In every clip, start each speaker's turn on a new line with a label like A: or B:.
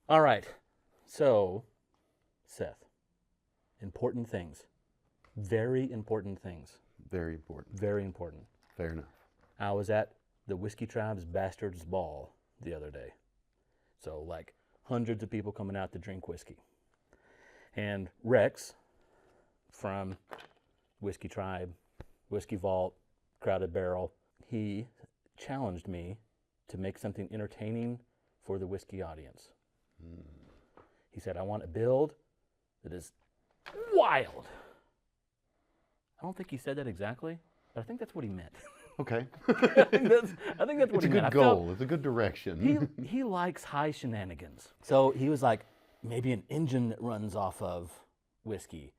A: All right. So, Seth, important things. Very important things.
B: Very important.
A: Very important.
B: Fair enough.
A: I was at the Whiskey Tribe's Bastards Ball the other day. So, like, hundreds of people coming out to drink whiskey. And Rex from Whiskey Tribe, Whiskey Vault, Crowded Barrel, he challenged me to make something entertaining for the whiskey audience. He said, I want a build that is wild. I don't think he said that exactly, but I think that's what he meant.
B: Okay.
A: I think that's what he meant.
B: It's a good goal. It's a good direction.
A: He likes high shenanigans. So he was like, maybe an engine that runs off of whiskey.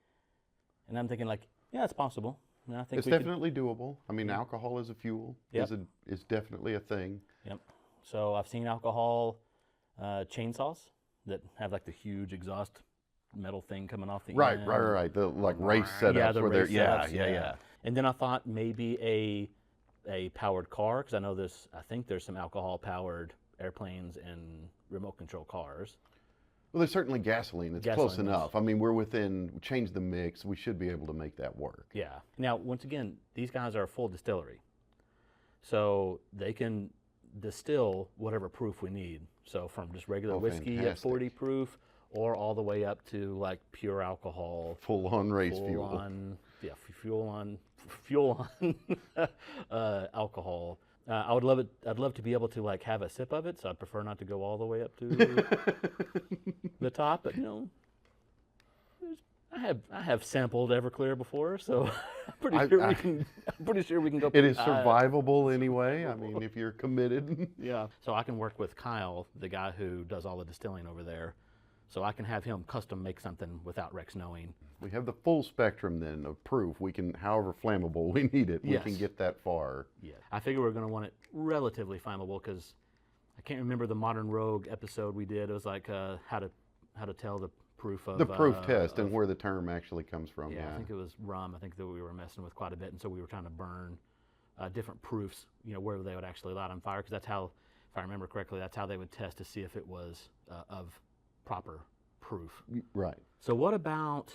A: And I'm thinking like, yeah, it's possible. And I think
B: It's definitely doable. I mean, alcohol as a fuel is definitely a thing.
A: Yep. So I've seen alcohol chainsaws that have like the huge exhaust metal thing coming off the end.
B: Right. The like race setups where they're
A: And then I thought maybe a powered car, because I think there's some alcohol powered airplanes and remote control cars.
B: Well, there's certainly gasoline. It's close enough. I mean, change the mix. We should be able to make that work.
A: Yeah. Now, once again, these guys are a full distillery. So they can distill whatever proof we need. So from just regular whiskey at 40 proof or all the way up to like pure alcohol.
B: Full-on race fuel.
A: Fuel on alcohol. I'd love to be able to like have a sip of it, so I'd prefer not to go all the way up to the top. But I have sampled Everclear before, so I'm pretty sure we can go.
B: It is survivable anyway. I mean, if you're committed.
A: Yeah. So I can work with Kyle, the guy who does all the distilling over there. So I can have him custom make something without Rex knowing.
B: We have the full spectrum then of proof. We can, however flammable we need it, we can get that far.
A: Yeah. I figure we're going to want it relatively flammable because I can't remember the Modern Rogue episode we did. It was like how to tell the proof of...
B: The proof test and where the term actually comes from.
A: Yeah, I think it was rum. I think that we were messing with quite a bit, and so we were trying to burn different proofs, where they would actually light on fire, because that's how, if I remember correctly, that's how they would test to see if it was of proper proof.
B: Right.
A: So what about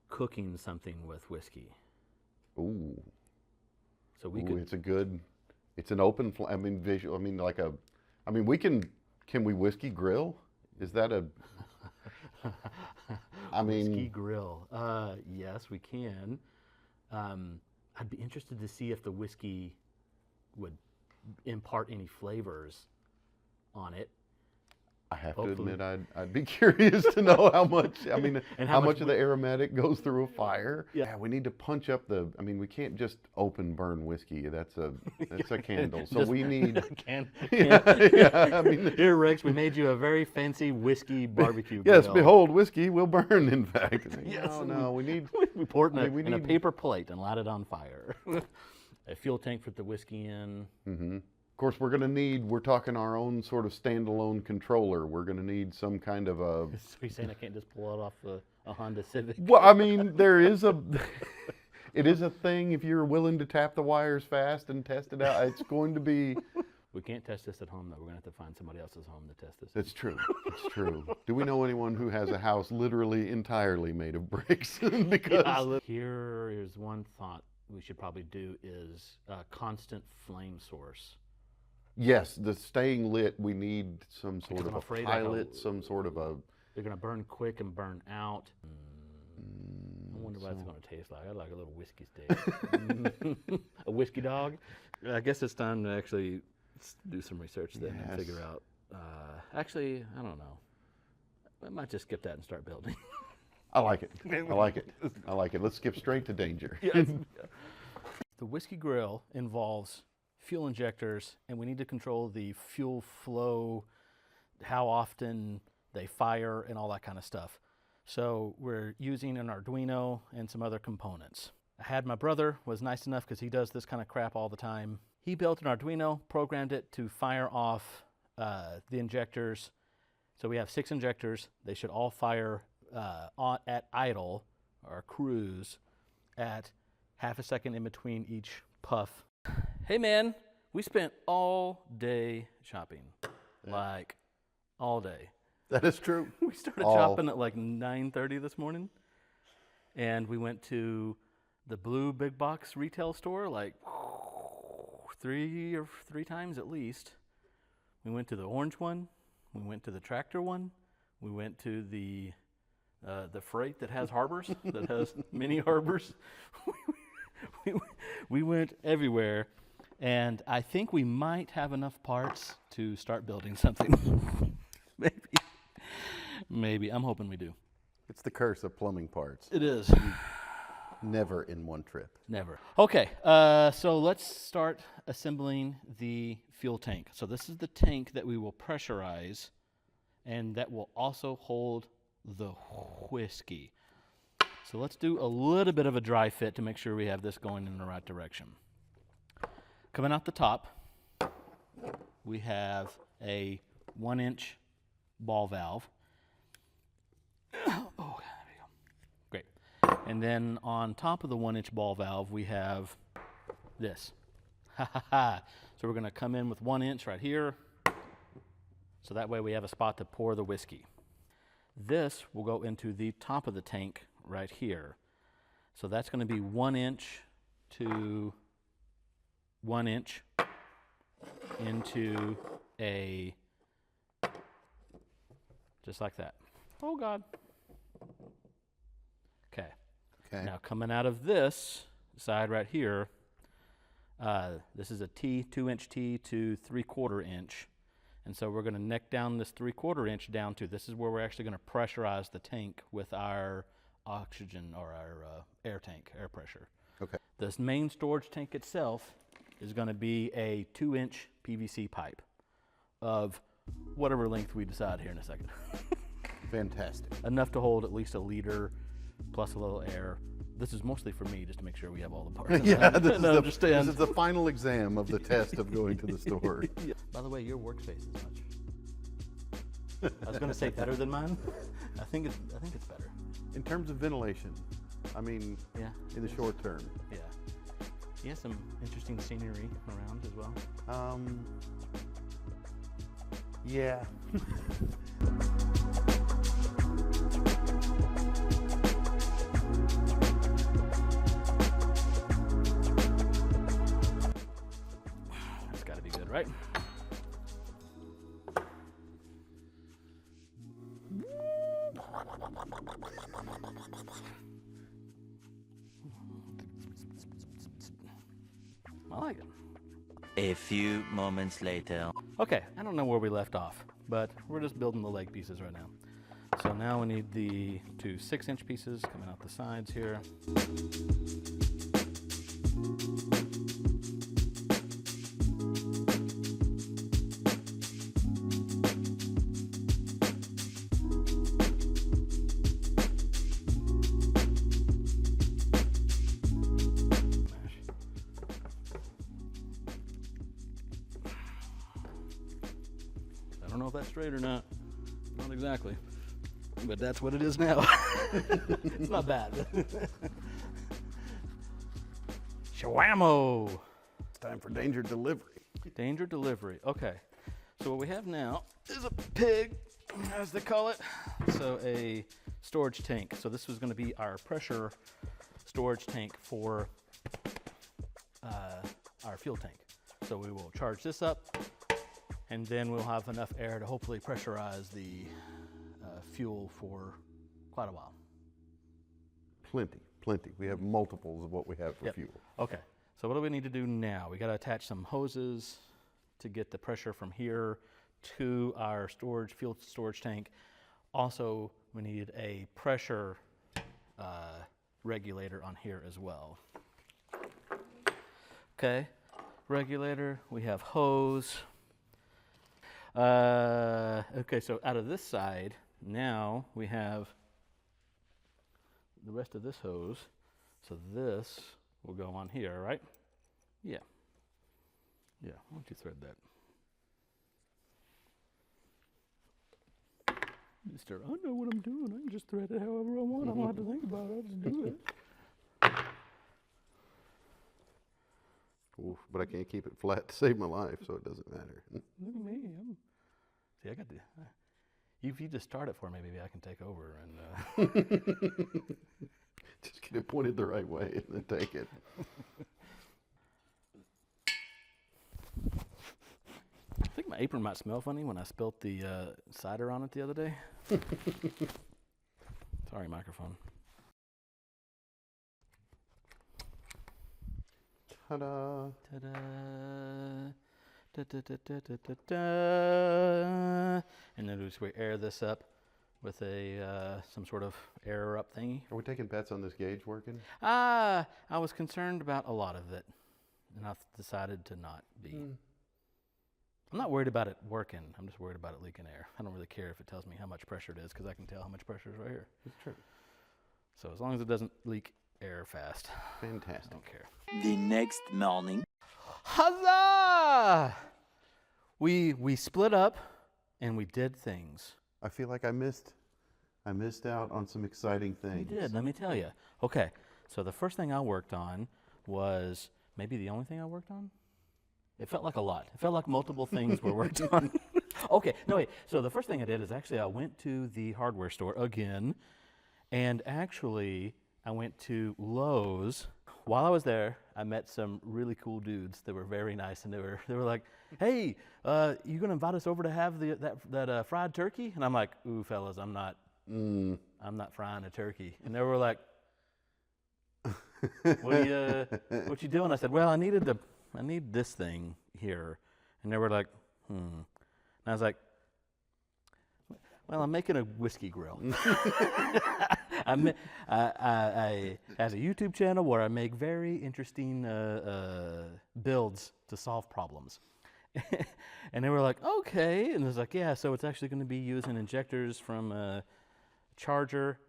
A: cooking something with whiskey?
B: Ooh.
A: So we could.
B: It's an open. Visual. Can we whiskey grill? Is that a?
A: Whiskey grill. Yes, we can. I'd be interested to see if the whiskey would impart any flavors on it.
B: I have to admit, I'd be curious to know how much. And how much of the aromatic goes through a fire. Yeah, we need to punch up the. We can't just open burn whiskey. That's a candle. So we need.
A: Here, Rex, we made you a very fancy whiskey barbecue.
B: Yes,
A: grill.
B: behold, whiskey will burn. In fact,
A: yes.
B: No, we need.
A: We pour it in a paper plate and light it on fire. A fuel tank for the whiskey in.
B: Mm-hmm. Of course, we're talking our own sort of standalone controller. We're going to need some kind of a...
A: So you're saying I can't just pull it off a Honda Civic?
B: Well, it is a thing if you're willing to tap the wires fast and test it out. It's going to be...
A: We can't test this at home, though. We're going to have to find somebody else's home to test this.
B: That's true. It's true. Do we know anyone who has a house literally entirely made of bricks? Because
A: here is one thought we should probably do is a constant flame source.
B: Yes, the staying lit, we need some sort of a pilot, some sort of a...
A: They're going to burn quick and burn out. I wonder what it's going to taste like. I'd like a little whiskey steak. A whiskey dog? I guess it's time to actually do some research then and figure out. Actually, I don't know. I might just skip that and start building.
B: I like it. I like it. Let's skip straight to danger.
A: Yes. The whiskey grill involves fuel injectors, and we need to control the fuel flow, how often they fire, and all that kind of stuff. So we're using an Arduino and some other components. I had my brother, was nice enough because he does this kind of crap all the time. He built an Arduino, programmed it to fire off the injectors. So we have 6 injectors. They should all fire at idle or cruise at half a second in between each puff. Hey man, we spent all day shopping, like all day.
B: That is true.
A: We started chopping at like 9:30 this morning, and we went to the blue big box retail store like three times at least. We went to the orange one. We went to the tractor one. We went to the freight that has harbors, that has mini harbors. We went everywhere, and I think we might have enough parts to start building something. Maybe. I'm hoping we do.
B: It's the curse of plumbing parts.
A: It is.
B: Never in one trip.
A: Never. Okay, so let's start assembling the fuel tank. So this is the tank that we will pressurize, and that will also hold the whiskey. So let's do a little bit of a dry fit to make sure we have this going in the right direction. Coming out the top, we have a 1-inch ball valve. Oh, there we go. Great. And then on top of the 1-inch ball valve, we have this. So we're going to come in with 1 inch right here. So that way we have a spot to pour the whiskey. This will go into the top of the tank right here. So that's going to be 1 inch to 1 inch into a, just like that. Oh God. Okay. Now coming out of this side right here, this is a T, 2-inch T to 3/4 inch. And so we're going to neck down this 3/4 inch down to, this is where we're actually going to pressurize the tank with our oxygen or our air tank, air pressure.
B: Okay.
A: This main storage tank itself is going to be a 2-inch PVC pipe of whatever length we decide here in a second.
B: Fantastic.
A: Enough to hold at least a liter plus a little air. This is mostly for me, just to make sure we have all the parts.
B: Yeah, this is the final exam of the test of going to the store.
A: Yeah. By the way, your workspace is much. I was going to say better than mine. I think it's better.
B: In terms of ventilation, I mean,
A: yeah,
B: in the short term.
A: Yeah. You have some interesting scenery around as well.
B: Yeah.
A: That's got to be good, right? I like it.
C: A few moments later.
A: Okay, I don't know where we left off, but we're just building the leg pieces right now. So now we need the two 6-inch pieces coming out the sides here. I don't know if that's straight or not. Not exactly. But that's what it is now. It's not bad. Shawamo!
B: It's time for danger delivery.
A: Danger delivery. Okay. So what we have now is a pig, as they call it. So a storage tank. So this was going to be our pressure storage tank for our fuel tank. So we will charge this up, and then we'll have enough air to hopefully pressurize the fuel for quite a while.
B: Plenty. We have multiples of what we have for fuel.
A: Okay, so what do we need to do now? We got to attach some hoses to get the pressure from here to our fuel storage tank. Also, we need a pressure regulator on here as well. Okay, regulator, we have hose. Okay, so out of this side, now we have the rest of this hose. So this will go on here, right? Yeah. Yeah, why don't you thread that? Mister, I know what I'm doing. I can just thread it however I want. I don't have to think about it. I just do it.
B: Oof, but I can't keep it flat to save my life, so it doesn't matter.
A: Look at me. See, I got the. If you just start it for me, maybe I can take over. And
B: just get it pointed the right way and then take it.
A: I think my apron might smell funny when I spilt the cider on it the other day. Sorry, microphone.
B: Ta-da!
A: Ta-da! Da-da-da-da-da-da. And then we air this up with a some sort of air up thingy.
B: Are we taking bets on this gauge working?
A: I was concerned about a lot of it, and I've decided to not be. I'm not worried about it working. I'm just worried about it leaking air. I don't really care if it tells me how much pressure it is, because I can tell how much pressure is right here.
B: That's true.
A: So as long as it doesn't leak air fast,
B: Fantastic.
A: I don't care.
C: The next morning.
A: Huzzah! We split up and we did things.
B: I feel like I missed out on some exciting things.
A: You did, let me tell you. Okay, so the first thing I worked on was maybe the only thing I worked on? It felt like a lot. It felt like multiple things were worked on. Okay, no wait. So the first thing I did is actually I went to the hardware store again, and actually I went to Lowe's. While I was there, I met some really cool dudes that were very nice, and they were like, "Hey, you gonna invite us over to have that fried turkey?" And I'm like, "Ooh, fellas, I'm not frying a turkey." And they were like, what you doing? I said, "Well, I need this thing here." And they were like, And I was like, "Well, I'm making a whiskey grill." I has a YouTube channel where I make very interesting builds to solve problems. And they were like, "Okay." And it was like, "Yeah, so it's actually going to be using injectors from a charger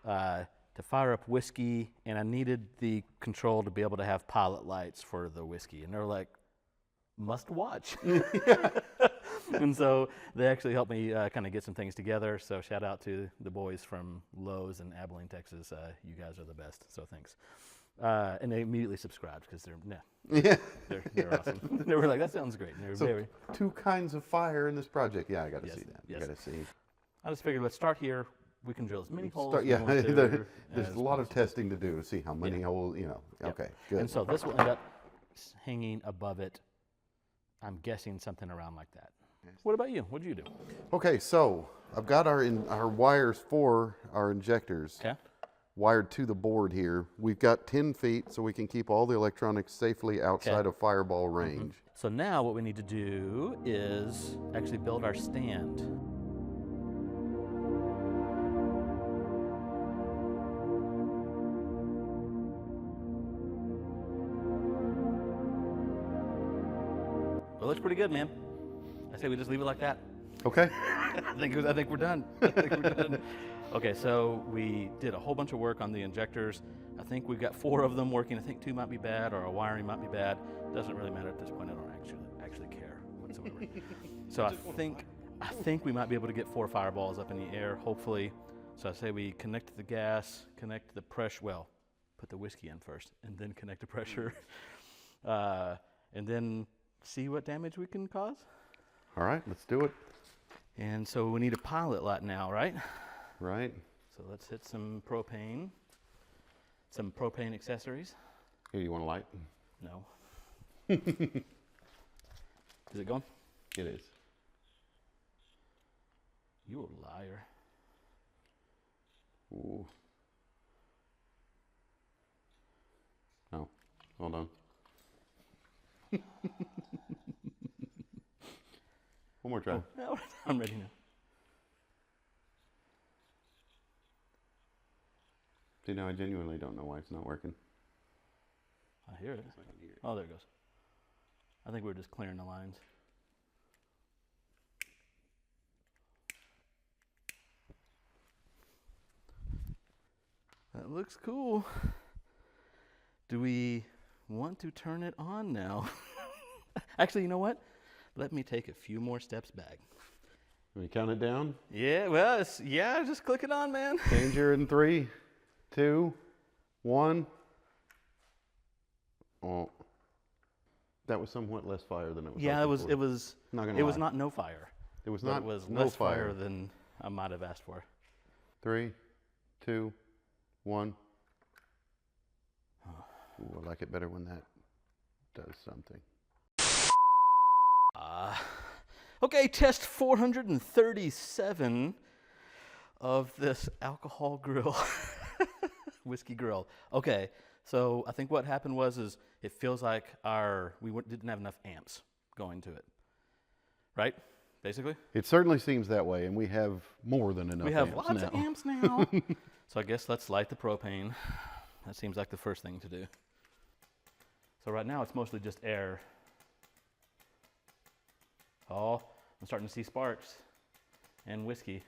A: to fire up whiskey, and I needed the control to be able to have pilot lights for the whiskey." And they were like, "Must watch." And so they actually helped me kind of get some things together. So shout out to the boys from Lowe's in Abilene, Texas. You guys are the best. So thanks. And they immediately subscribed because they're awesome. They were like, "That sounds great." And they were
B: two kinds of fire in this project. Yeah, I got to see that.
A: Yes.
B: I got to see.
A: I just figured let's start here. We can drill as many holes.
B: There's a lot of testing to do to see how many holes.
A: Yep.
B: Okay, good.
A: And so this will end up hanging above it. I'm guessing something around like that. What about you? What did you do?
B: Okay, so I've got our wires for our injectors wired to the board here. We've got 10 feet, so we can keep all the electronics safely outside of fireball range.
A: So now what we need to do is actually build our stand. Well, it looks pretty good, man. I say we just leave it like that.
B: Okay.
A: I think we're done. Okay, so we did a whole bunch of work on the injectors. I think we've got 4 of them working. I think 2 might be bad, or our wiring might be bad. Doesn't really matter at this point. I don't actually care whatsoever. So I think we might be able to get 4 fireballs up in the air, hopefully. So I say we connect the gas, connect the pressure. Well, put the whiskey in first, and then connect the pressure, and then see what damage we can cause.
B: All right, let's do it.
A: And so we need a pilot light now, right?
B: Right.
A: So let's hit some propane accessories.
B: Here, you want a light?
A: No. Is it going?
B: It is.
A: You a liar.
B: Ooh. Oh, hold on. One more try.
A: Oh, I'm ready now.
B: See, now I genuinely don't know why it's not working.
A: I hear it. Oh, there it goes. I think we're just clearing the lines. That looks cool. Do we want to turn it on now? Actually, you know what? Let me take a few more steps back.
B: Can we count it down?
A: Yeah, well, just click it on, man.
B: Danger in 3, 2, 1. Oh, that was somewhat less fire than it was.
A: Yeah, it was.
B: Not gonna
A: It was
B: lie.
A: not no fire.
B: It was
A: But
B: not.
A: it was
B: no
A: less
B: fire
A: than I might have asked for.
B: 3, 2, 1. Ooh, I like it better when that does something.
A: Okay, test 437 of this alcohol grill, whiskey grill. Okay, so I think what happened was it feels like we didn't have enough amps going to it, right? Basically?
B: It certainly seems that way, and we have more than enough amps now.
A: We have lots of amps now. So I guess let's light the propane. That seems like the first thing to do. So right now it's mostly just air. Oh, I'm starting to see sparks and whiskey.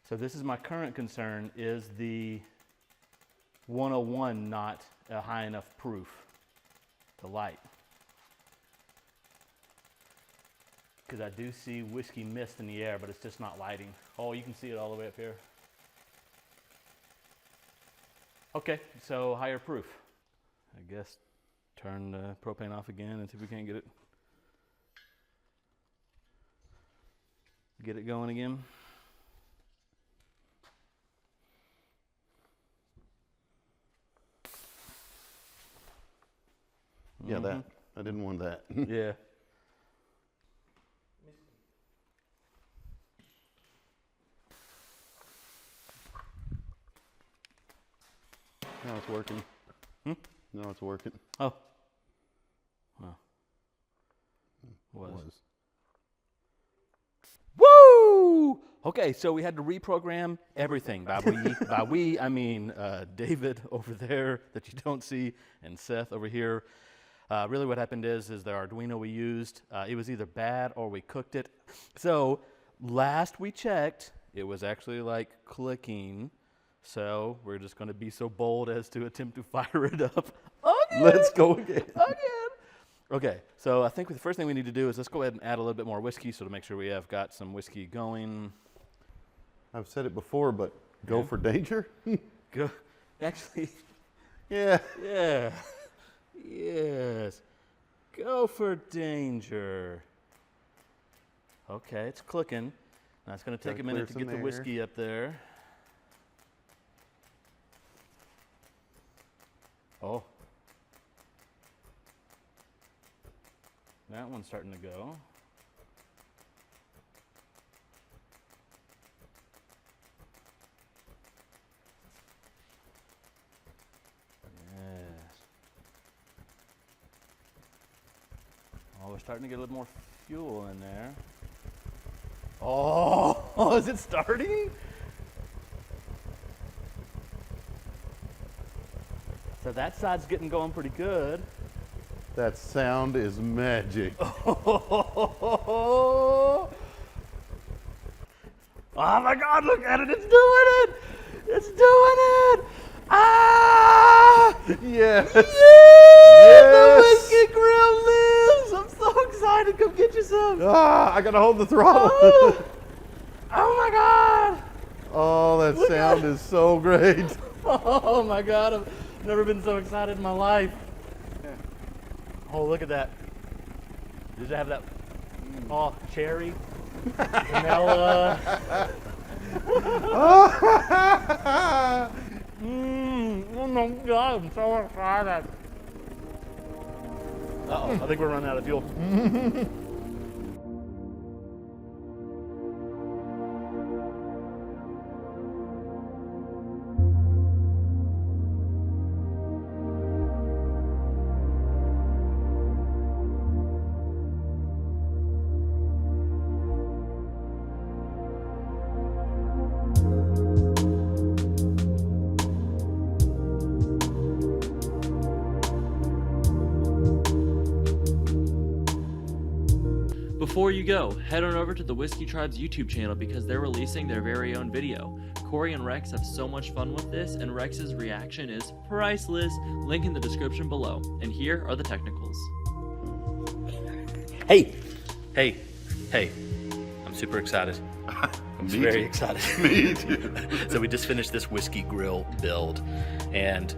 A: So this is my current concern, is the 101 not a high enough proof to light? Because I do see whiskey mist in the air, but it's just not lighting. Oh, you can see it all the way up here. Okay, so higher proof. I guess turn the propane off again and see if we can't get it going again.
B: Yeah, that. I didn't want that.
A: Yeah.
B: Now it's working.
A: Hmm?
B: No, it's working.
A: Oh. Well. Was. Woo! Okay, so we had to reprogram everything. By we, I mean David over there that you don't see, and Seth over here. Really what happened is the Arduino we used, it was either bad or we cooked it. So last we checked, it was actually like clicking. So we're just going to be so bold as to attempt to fire it up again.
B: Let's go again.
A: Okay, so I think the first thing we need to do is let's go ahead and add a little bit more whiskey, so to make sure we have got some whiskey going.
B: I've said it before, but go for danger?
A: Go. Actually.
B: Yeah.
A: Yeah. Yes. Go for danger. Okay, it's clicking. Now it's going to take a minute to get the whiskey up there. Oh. That one's starting to go. Yes. Oh, we're starting to get a little more fuel in there. Oh, is it starting? So that side's getting going pretty good.
B: That sound is magic.
A: Oh my God, look at it, it's doing it! It's doing it! Ah!
B: Yes!
A: Yes! The whiskey grill lives! I'm so excited, come get you some!
B: Ah, I gotta hold the throttle.
A: Oh my God!
B: Oh, that sound is so great.
A: Oh my God, I've never been so excited in my life. Oh, look at that. Does it have that? Oh, cherry, vanilla. Oh my God, I'm so excited. Uh-oh, I think we're running out of fuel.
D: Before you go, head on over to the Whiskey Tribe's YouTube channel because they're releasing their very own video. Cory and Rex have so much fun with this, and Rex's reaction is priceless. Link in the description below. And here are the technicals.
A: Hey, I'm super excited. I'm very excited.
B: Me too.
A: So we just finished this whiskey grill build, and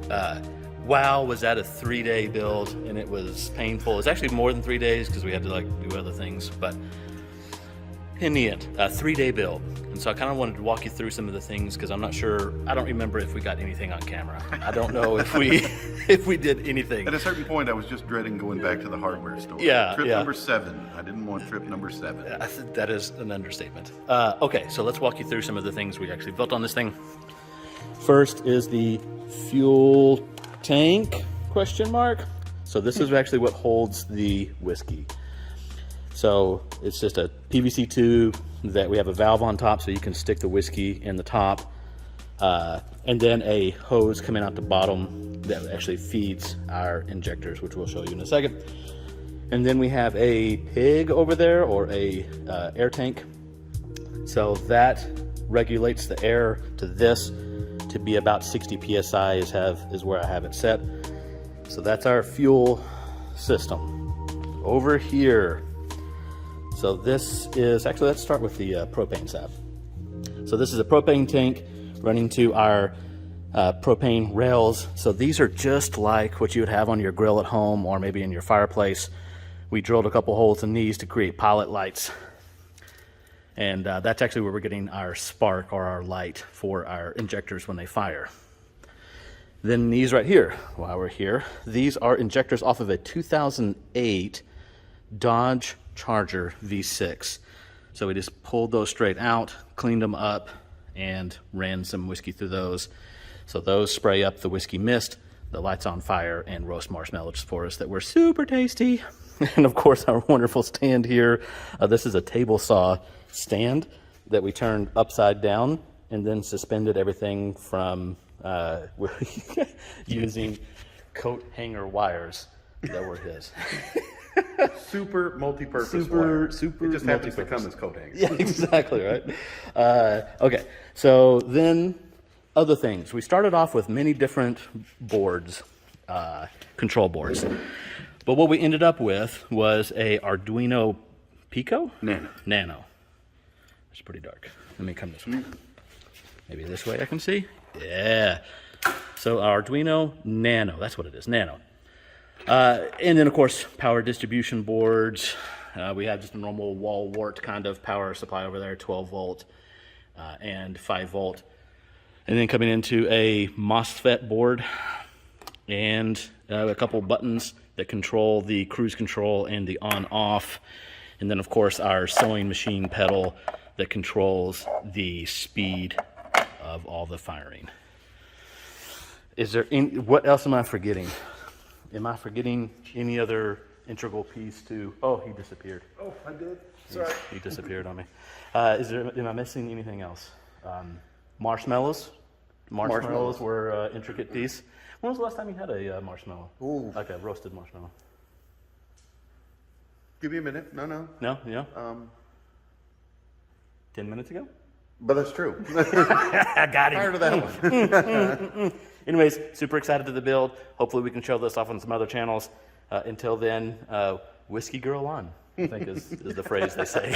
A: wow, was that a 3-day build, and it was painful. It's actually more than 3 days because we had to like do other things, but penny it, a 3-day build. And so I kind of wanted to walk you through some of the things because I'm not sure, I don't remember if we got anything on camera. I don't know if we did anything.
B: At a certain point, I was just dreading going back to the hardware store.
A: Yeah,
B: Trip number 7. I didn't want trip number 7.
A: That is an understatement. Okay, so let's walk you through some of the things we actually built on this thing. First is the fuel tank, question mark. So this is actually what holds the whiskey. So it's just a PVC tube that we have a valve on top so you can stick the whiskey in the top. And then a hose coming out the bottom that actually feeds our injectors, which we'll show you in a second. And then we have a pig over there, or a air tank. So that regulates the air to this to be about 60 PSI is where I have it set. So that's our fuel system. Over here, so this is, actually let's start with the propane side. So this is a propane tank running to our propane rails. So these are just like what you would have on your grill at home or maybe in your fireplace. We drilled a couple holes in these to create pilot lights. And that's actually where we're getting our spark or our light for our injectors when they fire. Then these right here, while we're here, these are injectors off of a 2008 Dodge Charger V6. So we just pulled those straight out, cleaned them up, and ran some whiskey through those. So those spray up the whiskey mist, the lights on fire, and roast marshmallows for us that were super tasty. And of course, our wonderful stand here. This is a table saw stand that we turned upside down and then suspended everything from using coat hanger wires that were his.
B: Super multi-purpose
A: Super
B: it just happens to come as coat hangers.
A: Yeah, exactly, right? Okay, so then other things. We started off with many different boards, control boards. But what we ended up with was a Arduino Pico? Nano. It's pretty dark. Let me come this way. Maybe this way I can see? Yeah. So Arduino Nano, that's what it is, Nano. And then of course, power distribution boards. We have just a normal wall wart kind of power supply over there, 12 volt and 5 volt. And then coming into a MOSFET board and a couple buttons that control the cruise control and the on off. And then of course our sewing machine pedal that controls the speed of all the firing. Is there what else am I forgetting? Am I forgetting any other integral piece to? Oh, he disappeared.
B: Oh, I did. Sorry.
A: He disappeared on me. Am I missing anything else? Marshmallows. Marshmallows were an intricate piece. When was the last time you had a marshmallow?
B: Ooh.
A: Like a roasted marshmallow?
B: Give me a minute. No.
A: No? Yeah? 10 minutes ago?
B: But that's true.
A: I got it.
B: Prior to that one.
A: Anyways, super excited to the build. Hopefully we can show this off on some other channels. Until then, whiskey girl on, I think is the phrase they say.